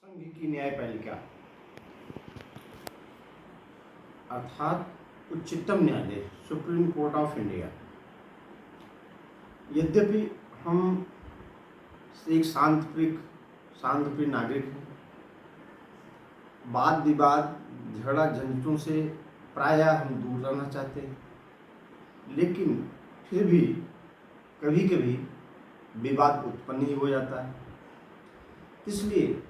संघ की न्यायपालिका अर्थात उच्चतम न्यायालय सुप्रीम कोर्ट ऑफ इंडिया, यद्यपि हम एक शांतप्रिय नागरिक हैं, वाद विवाद झगड़ा झंझटों से प्रायः हम दूर रहना चाहते हैं, लेकिन फिर भी कभी कभी विवाद उत्पन्न ही हो जाता है। इसलिए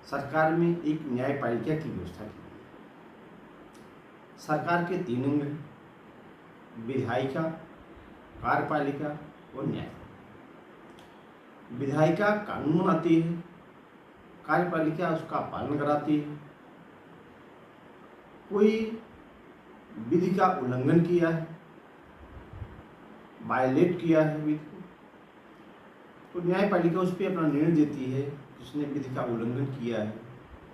सरकार में एक न्यायपालिका की व्यवस्था की गई। सरकार के 3 अंग हैं: विधायिका, कार्यपालिका और न्यायपालिका। विधायिका कानून बनाती है, कार्यपालिका उसका पालन कराती है। कोई विधि का उल्लंघन किया है, वायलेट किया है विधि को, तो न्यायपालिका उस पर अपना निर्णय देती है कि उसने विधि का उल्लंघन किया है,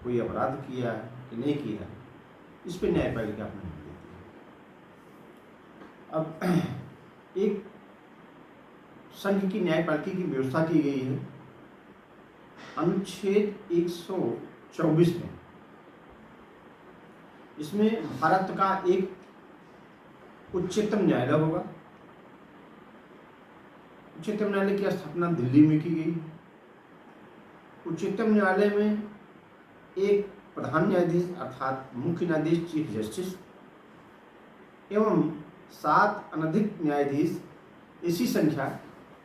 कोई अपराध किया है कि नहीं किया है। इस पर न्यायपालिका अपना निर्णय देती है। अब एक संघ की न्यायपालिका की व्यवस्था की गई है अनुच्छेद 124 में। इसमें भारत का एक उच्चतम न्यायालय होगा। उच्चतम न्यायालय की स्थापना दिल्ली में की गई। उच्चतम न्यायालय में एक प्रधान न्यायाधीश अर्थात मुख्य न्यायाधीश चीफ जस्टिस एवं 7 अनधिक न्यायाधीश, ऐसी संख्या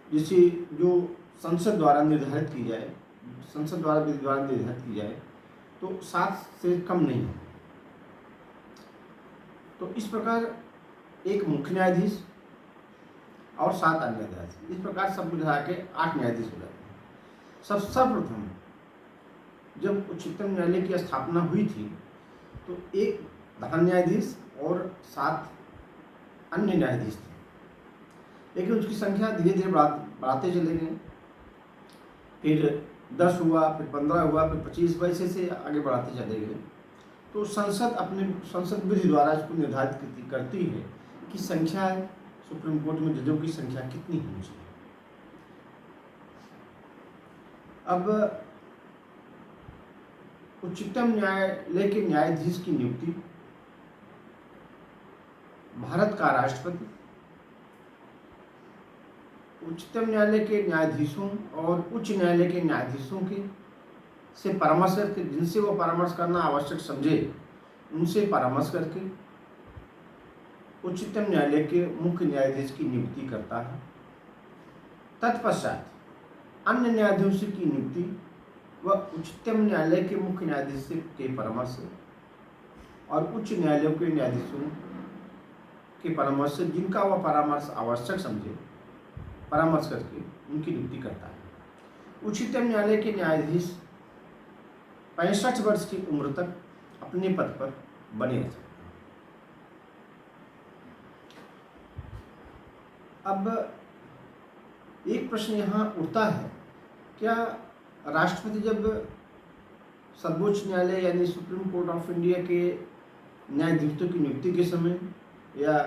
जिसे जो संसद द्वारा निर्धारित की जाए, संसद द्वारा विधि द्वारा निर्धारित की जाए तो 7 से कम नहीं है। तो इस प्रकार एक मुख्य न्यायाधीश और 7 अन्य न्यायाधीश, इस प्रकार सब मिला के 8 न्यायाधीश हो जाते हैं। सर्वप्रथम जब उच्चतम न्यायालय की स्थापना हुई थी तो एक प्रधान न्यायाधीश और 7 अन्य न्यायाधीश थे, लेकिन उसकी संख्या धीरे धीरे बढ़ाते चले गए। फिर 10 हुआ, फिर 15 हुआ, फिर 25, वैसे से आगे बढ़ाते चले गए। तो संसद विधि द्वारा इसको निर्धारित करती है कि संख्या सुप्रीम कोर्ट में जजों की संख्या कितनी होनी चाहिए। अब उच्चतम न्यायालय के न्यायाधीश की नियुक्ति भारत का राष्ट्रपति उच्चतम न्यायालय के न्यायाधीशों और उच्च न्यायालय के न्यायाधीशों के से परामर्श करके, जिनसे वो परामर्श करना आवश्यक समझे उनसे परामर्श करके उच्चतम न्यायालय के मुख्य न्यायाधीश की नियुक्ति करता है। तत्पश्चात अन्य न्यायाधीशों की नियुक्ति व उच्चतम न्यायालय के मुख्य न्यायाधीश के परामर्श और उच्च न्यायालयों के न्यायाधीशों के परामर्श से, जिनका वह परामर्श आवश्यक समझे, परामर्श करके उनकी नियुक्ति करता है। उच्चतम न्यायालय के न्यायाधीश 65 वर्ष की उम्र तक अपने पद पर बने रह सकते हैं। अब एक प्रश्न यहाँ उठता है, क्या राष्ट्रपति जब सर्वोच्च न्यायालय यानी सुप्रीम कोर्ट ऑफ इंडिया के न्यायाधीशों की नियुक्ति के समय या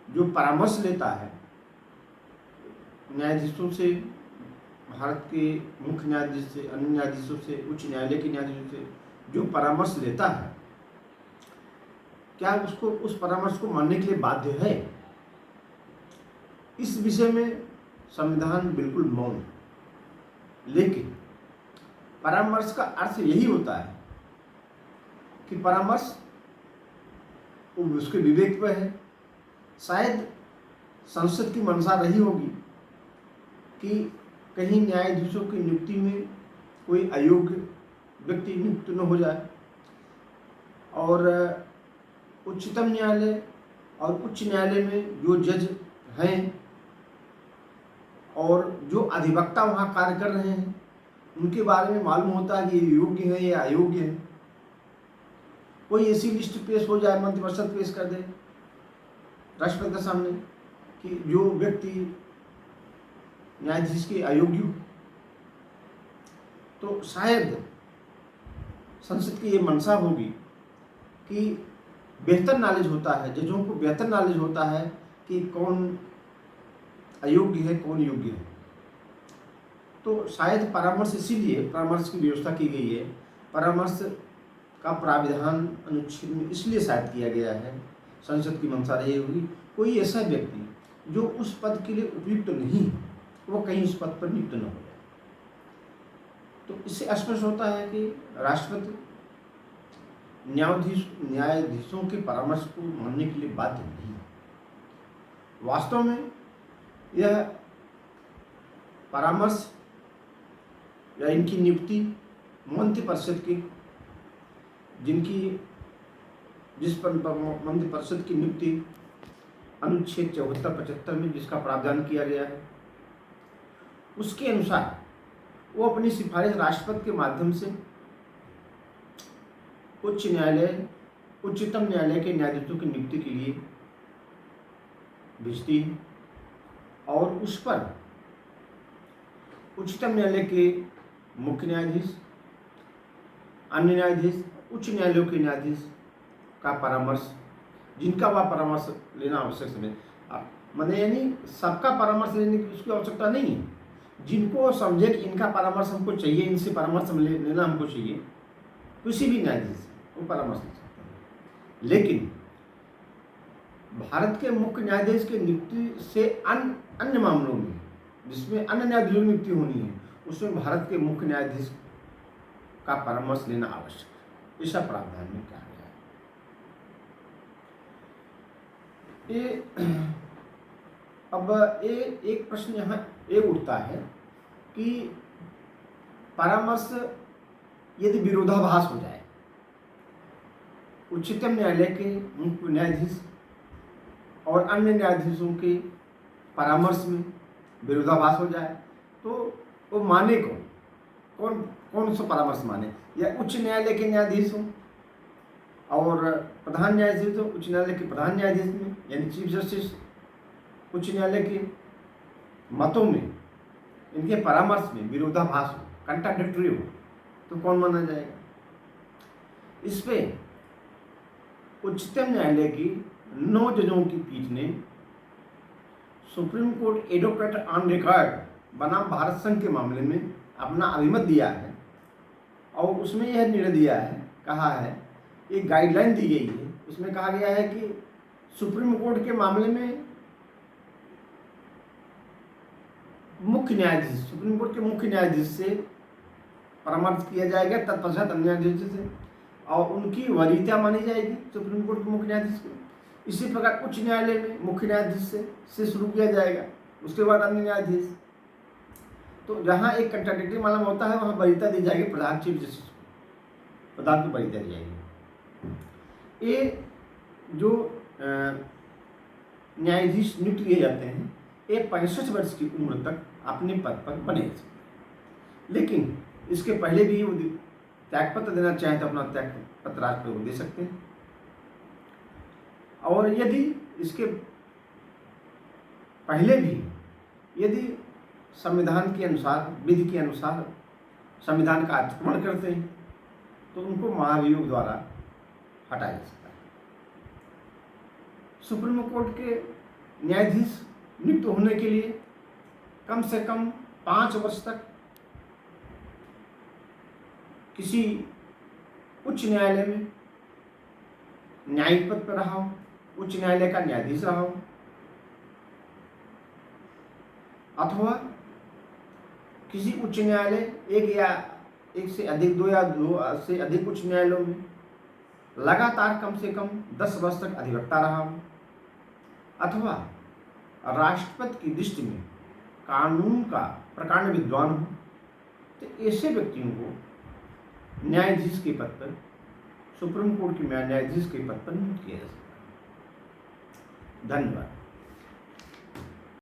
जो परामर्श लेता है न्यायाधीशों से, भारत के मुख्य न्यायाधीश से, अन्य न्यायाधीशों से, उच्च न्यायालय के न्यायाधीशों से जो परामर्श लेता है, क्या उसको उस परामर्श को मानने के लिए बाध्य है? इस विषय में संविधान बिल्कुल मौन है, लेकिन परामर्श का अर्थ यही होता है कि परामर्श उसके विवेक पर है। शायद संसद की मंशा रही होगी कि कहीं न्यायाधीशों की नियुक्ति में कोई अयोग्य व्यक्ति नियुक्त न हो जाए, और उच्चतम न्यायालय और उच्च न्यायालय में जो जज हैं और जो अधिवक्ता वहाँ कार्य कर रहे हैं उनके बारे में मालूम होता है कि ये योग्य है या अयोग्य है। कोई ऐसी लिस्ट पेश हो जाए, मंत्रिपरिषद पेश कर दे राष्ट्रपति के सामने कि जो व्यक्ति न्यायाधीश के अयोग्य हो, तो शायद संसद की ये मंशा होगी कि बेहतर नॉलेज होता है, जजों को बेहतर नॉलेज होता है कि कौन अयोग्य है, कौन योग्य है। तो शायद परामर्श इसीलिए परामर्श की व्यवस्था की गई है, परामर्श का प्राविधान अनुच्छेद में इसलिए शायद किया गया है, संसद की मंशा रही होगी, कोई ऐसा व्यक्ति जो उस पद के लिए उपयुक्त नहीं, वो कहीं उस पद पर नियुक्त न हो जाए। तो इससे स्पष्ट होता है कि राष्ट्रपति न्यायाधीशों के परामर्श को मानने के लिए बाध्य नहीं है। वास्तव में यह परामर्श या इनकी नियुक्ति मंत्रिपरिषद की, जिस पर मंत्रिपरिषद की नियुक्ति अनुच्छेद 74-75 में जिसका प्रावधान किया गया है, उसके अनुसार वो अपनी सिफारिश राष्ट्रपति के माध्यम से उच्चतम न्यायालय के न्यायाधीशों की नियुक्ति के लिए भेजती है और उस पर उच्चतम न्यायालय के मुख्य न्यायाधीश, अन्य न्यायाधीश, उच्च न्यायालयों के न्यायाधीश का परामर्श, जिनका वह परामर्श लेना आवश्यक समय, मैंने यानी सबका परामर्श लेने की उसकी आवश्यकता नहीं है, जिनको समझे कि इनका परामर्श हमको चाहिए, इनसे परामर्श लेना हमको चाहिए, किसी भी न्यायाधीश वो परामर्श ले सकते हैं। लेकिन भारत के मुख्य न्यायाधीश के नियुक्ति से अन्य मामलों में जिसमें अन्य न्यायाधीशों की नियुक्ति होनी है, उसमें भारत के मुख्य न्यायाधीश का परामर्श लेना आवश्यक है, ऐसा प्रावधान में कहा गया है। अब एक प्रश्न यहाँ ये उठता है कि परामर्श यदि विरोधाभास हो जाए, उच्चतम न्यायालय के मुख्य न्यायाधीश और अन्य न्यायाधीशों के परामर्श में विरोधाभास हो जाए, तो वो माने कौन सा परामर्श माने, या उच्च न्यायालय के न्यायाधीश हों और प्रधान न्यायाधीश हो उच्च न्यायालय के प्रधान न्यायाधीश में, यानी चीफ जस्टिस उच्च न्यायालय के मतों में, इनके परामर्श में विरोधाभास हो, कंट्राडिक्टरी हो, तो कौन माना जाएगा? इस पे उच्चतम न्यायालय की 9 जजों की पीठ ने supreme court advocate on record बनाम भारत संघ के मामले में अपना अभिमत दिया है और उसमें यह निर्णय दिया है, कहा है, एक गाइडलाइन दी गई है, उसमें कहा गया है कि सुप्रीम कोर्ट के मामले में मुख्य न्यायाधीश, सुप्रीम कोर्ट के मुख्य न्यायाधीश से परामर्श किया जाएगा, तत्पश्चात अन्य न्यायाधीश से, और उनकी वरीयता मानी जाएगी सुप्रीम कोर्ट के मुख्य न्यायाधीश को। इसी प्रकार उच्च न्यायालय में मुख्य न्यायाधीश से शुरू किया जाएगा, उसके बाद अन्य न्यायाधीश। तो जहाँ एक कंट्राडिक्टरी मालूम होता है वहाँ वरीयता दी जाएगी प्रधान चीफ जस्टिस को, प्रधान को वरीयता दी जाएगी। ये जो न्यायाधीश नियुक्त किए जाते हैं, ये 65 वर्ष की उम्र तक अपने पद पर बने रहते हैं। लेकिन इसके पहले भी वो त्यागपत्र देना चाहें तो अपना त्यागपत्र राष्ट्रपति को दे सकते हैं, और यदि इसके पहले भी यदि संविधान के अनुसार, विधि के अनुसार संविधान का अतिक्रमण करते हैं तो उनको महाभियोग द्वारा हटाया जा सकता है। सुप्रीम कोर्ट के न्यायाधीश नियुक्त होने के लिए कम से कम 5 वर्ष तक किसी उच्च न्यायालय में न्यायिक पद पर रहा हो, उच्च न्यायालय का न्यायाधीश रहा हो, अथवा किसी उच्च न्यायालय एक से अधिक, 2 या 2 से अधिक उच्च न्यायालयों में लगातार कम से कम 10 वर्ष तक अधिवक्ता रहा हो, अथवा राष्ट्रपति की दृष्टि में कानून का प्रकांड विद्वान हो, तो ऐसे व्यक्तियों को न्यायाधीश के पद पर, सुप्रीम कोर्ट के न्यायाधीश के पद पर नियुक्त किया जा सकता है। धन्यवाद।